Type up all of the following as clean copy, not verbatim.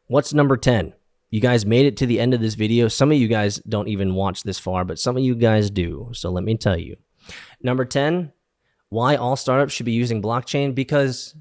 What's number 10? You guys made it to the end of this video. Some of you guys don't even watch this far, but some of you guys do. So let me tell you. Number 10, why all startups should be using blockchain? Because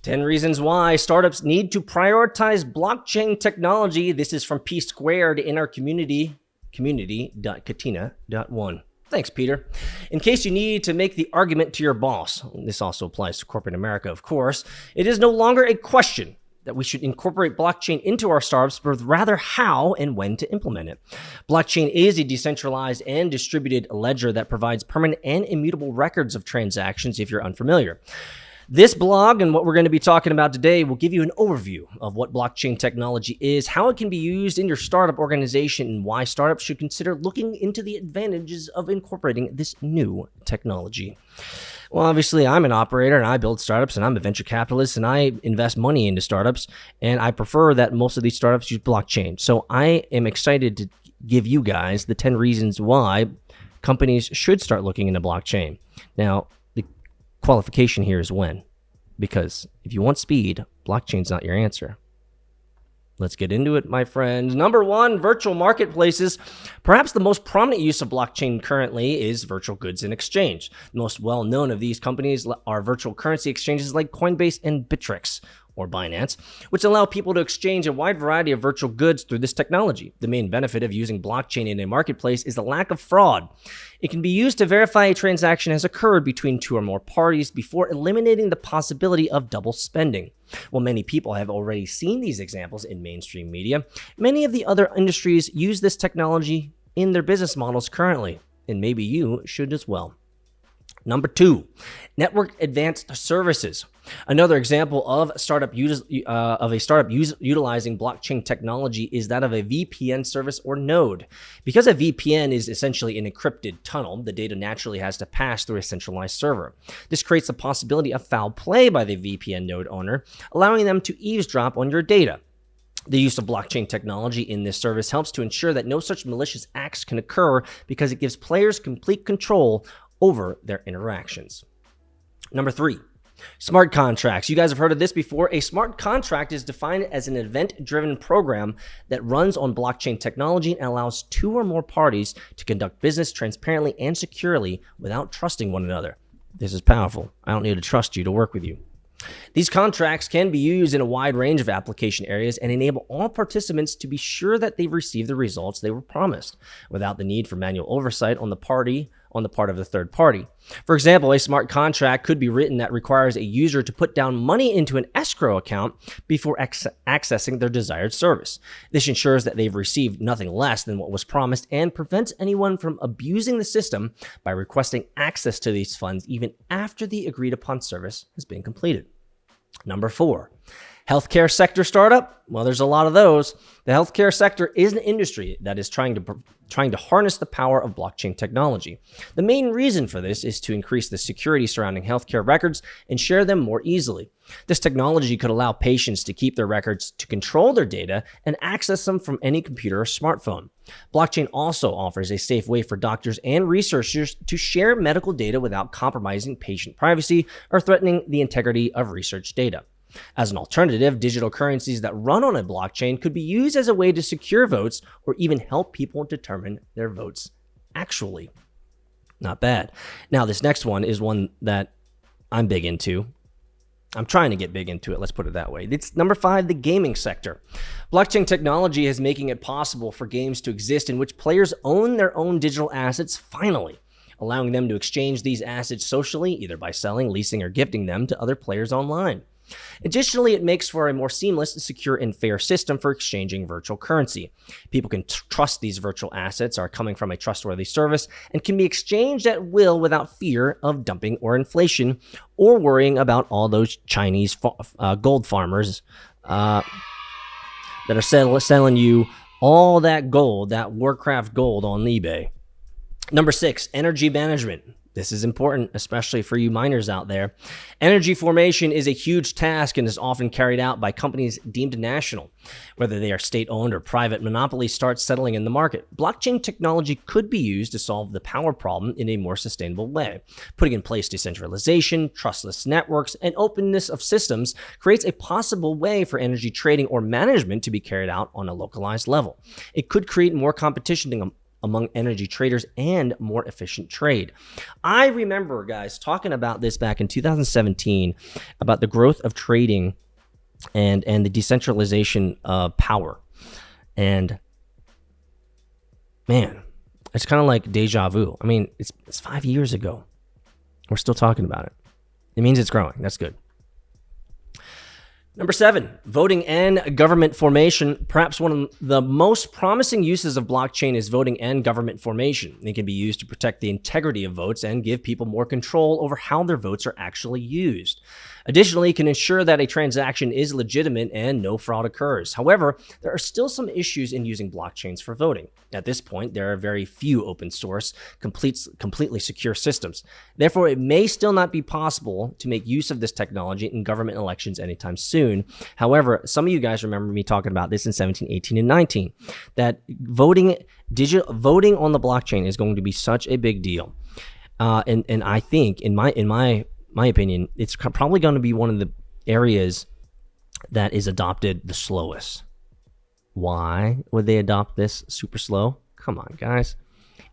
ten reasons why startups need to prioritize blockchain technology. This is from P Squared in our community.katina.one. Thanks, Peter. In case you need to make the argument to your boss, this also applies to corporate America, of course, it is no longer a question that we should incorporate blockchain into our startups, but rather how and when to implement it. Blockchain is a decentralized and distributed ledger that provides permanent and immutable records of transactions if you're unfamiliar. This blog and what we're going to be talking about today will give you an overview of what blockchain technology is, how it can be used in your startup organization, and why startups should consider looking into the advantages of incorporating this new technology. Well, obviously, I'm an operator and I build startups and I'm a venture capitalist and I invest money into startups, and I prefer that most of these startups use blockchain. So I am excited to give you guys the 10 reasons why companies should start looking into blockchain. Now, qualification here is when, because if you want speed, blockchain's not your answer. Let's get into it, my friends. Number 1, virtual marketplaces. Perhaps the most prominent use of blockchain currently is virtual goods and exchange. The most well-known of these companies are virtual currency exchanges like Coinbase and Bittrex, or Binance, which allow people to exchange a wide variety of virtual goods through this technology. The main benefit of using blockchain in a marketplace is the lack of fraud. It can be used to verify a transaction has occurred between 2 or more parties before eliminating the possibility of double spending. While many people have already seen these examples in mainstream media, many of the other industries use this technology in their business models currently, and maybe you should as well. Number 2, network advanced services. Another example of a startup utilizing blockchain technology is that of a VPN service or node. Because a VPN is essentially an encrypted tunnel, the data naturally has to pass through a centralized server. This creates the possibility of foul play by the VPN node owner, allowing them to eavesdrop on your data. The use of blockchain technology in this service helps to ensure that no such malicious acts can occur because it gives players complete control over their interactions. Number 3, smart contracts. You guys have heard of this before. A smart contract is defined as an event-driven program that runs on blockchain technology and allows 2 or more parties to conduct business transparently and securely without trusting one another. This is powerful. I don't need to trust you to work with you. These contracts can be used in a wide range of application areas and enable all participants to be sure that they've received the results they were promised, without the need for manual oversight on the part of the third party. For example, a smart contract could be written that requires a user to put down money into an escrow account before accessing their desired service. This ensures that they've received nothing less than what was promised and prevents anyone from abusing the system by requesting access to these funds even after the agreed upon service has been completed. Number 4, healthcare sector startup. Well, there's a lot of those. The healthcare sector is an industry that is trying to harness the power of blockchain technology. The main reason for this is to increase the security surrounding healthcare records and share them more easily. This technology could allow patients to keep their records, to control their data, and access them from any computer or smartphone. Blockchain also offers a safe way for doctors and researchers to share medical data without compromising patient privacy or threatening the integrity of research data. As an alternative, digital currencies that run on a blockchain could be used as a way to secure votes or even help people determine their votes actually. Not bad. Now, this next one is one that I'm big into. I'm trying to get big into it, let's put it that way. It's number 5, the gaming sector. Blockchain technology is making it possible for games to exist in which players own their own digital assets finally, allowing them to exchange these assets socially, either by selling, leasing, or gifting them to other players online. Additionally, it makes for a more seamless, secure, and fair system for exchanging virtual currency. People can trust these virtual assets are coming from a trustworthy service and can be exchanged at will without fear of dumping or inflation, or worrying about all those Chinese gold farmers that are selling you all that gold, that Warcraft gold on eBay. Number 6, energy management. This is important, especially for you miners out there. Energy formation is a huge task and is often carried out by companies deemed national. Whether they are state-owned or private, monopolies start settling in the market. Blockchain technology could be used to solve the power problem in a more sustainable way. Putting in place decentralization, trustless networks, and openness of systems creates a possible way for energy trading or management to be carried out on a localized level. It could create more competition among energy traders and more efficient trade. I remember, guys, talking about this back in 2017 about the growth of trading and the decentralization of power. And man, it's kind of like deja vu. I mean, it's 5 years ago. We're still talking about it. It means it's growing. That's good. Number 7, voting and government formation. Perhaps one of the most promising uses of blockchain is voting and government formation. It can be used to protect the integrity of votes and give people more control over how their votes are actually used. Additionally, it can ensure that a transaction is legitimate and no fraud occurs. However, there are still some issues in using blockchains for voting. At this point, there are very few open source, completely secure systems. Therefore, it may still not be possible to make use of this technology in government elections anytime soon. However, some of you guys remember me talking about this in 17, 18, and 19, that voting on the blockchain is going to be such a big deal. And I think, in my opinion, it's probably going to be one of the areas that is adopted the slowest. Why would they adopt this super slow? Come on, guys.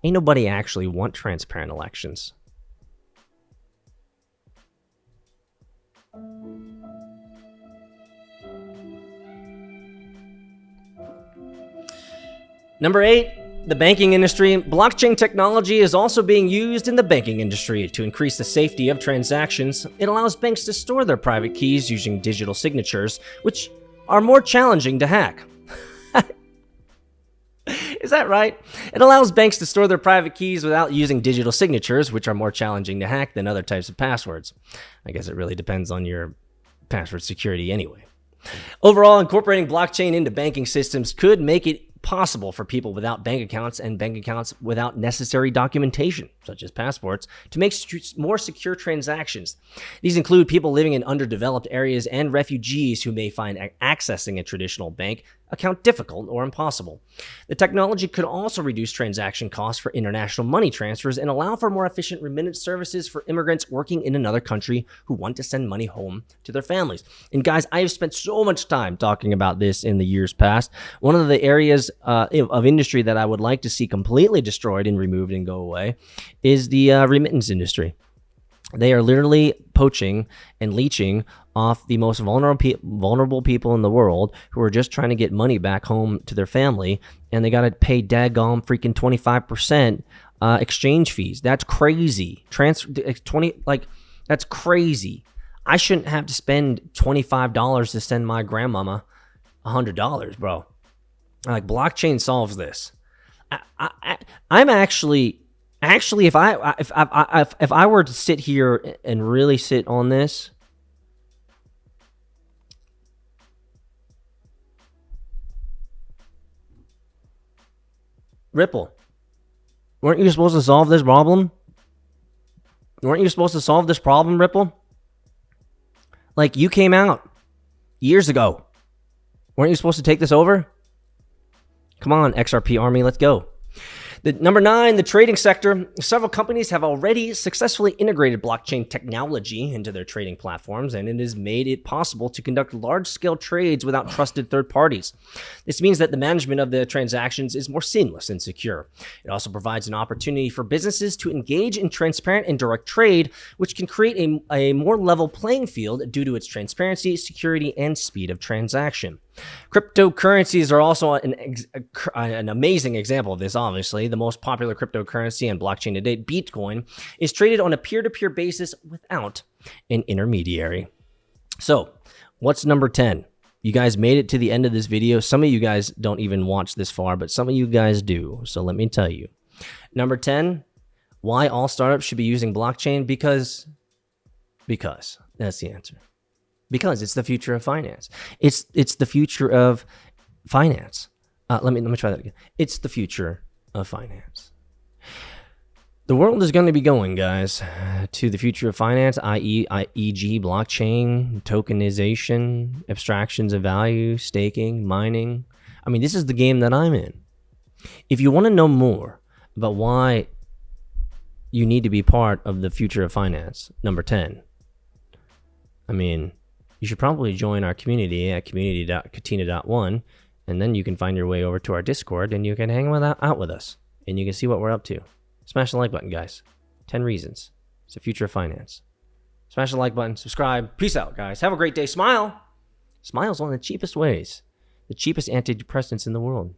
Ain't nobody actually want transparent elections. Number 8, the banking industry. Blockchain technology is also being used in the banking industry to increase the safety of transactions. It allows banks to store their private keys using digital signatures, which are more challenging to hack. Is that right? It allows banks to store their private keys without using digital signatures, which are more challenging to hack than other types of passwords. I guess it really depends on your password security anyway. Overall, incorporating blockchain into banking systems could make it possible for people without bank accounts and bank accounts without necessary documentation, such as passports, to make more secure transactions. These include people living in underdeveloped areas and refugees who may find accessing a traditional bank account difficult or impossible. The technology could also reduce transaction costs for international money transfers and allow for more efficient remittance services for immigrants working in another country who want to send money home to their families. And guys, I have spent so much time talking about this in the years past. One of the areas of industry that I would like to see completely destroyed and removed and go away is the remittance industry. They are literally poaching and leeching off the most vulnerable people in the world who are just trying to get money back home to their family, and they got to pay daggone freaking 25% exchange fees. That's crazy. That's crazy. I shouldn't have to spend $25 to send my grandmama $100, bro. Like, blockchain solves this. I'm actually, if I were to sit here and really sit on this, Ripple, weren't you supposed to solve this problem? Weren't you supposed to solve this problem, Ripple? Like, you came out years ago. Weren't you supposed to take this over? Come on, XRP Army, let's go. Number 9, the trading sector. Several companies have already successfully integrated blockchain technology into their trading platforms, and it has made it possible to conduct large-scale trades without trusted third parties. This means that the management of the transactions is more seamless and secure. It also provides an opportunity for businesses to engage in transparent and direct trade, which can create a more level playing field due to its transparency, security, and speed of transaction. Cryptocurrencies are also an amazing example of this, obviously. The most popular cryptocurrency and blockchain to date, Bitcoin, is traded on a peer-to-peer basis without an intermediary. So, what's number 10? You guys made it to the end of this video. Some of you guys don't even watch this far, but some of you guys do. So let me tell you. Number 10, why all startups should be using blockchain? Because that's the answer. Because it's the future of finance. It's the future of finance. Let me try that again. It's the future of finance. The world is going to be going, guys, to the future of finance, i.e., e.g., blockchain, tokenization, abstractions of value, staking, mining. I mean, this is the game that I'm in. If you want to know more about why you need to be part of the future of finance, number 10, I mean, you should probably join our community at community.katina.one, and then you can find your way over to our Discord, and you can hang out with us, and you can see what we're up to. Smash the like button, guys. 10 reasons. It's the future of finance. Smash the like button. Subscribe. Peace out, guys. Have a great day. Smile. Smile is one of the cheapest ways. The cheapest antidepressants in the world.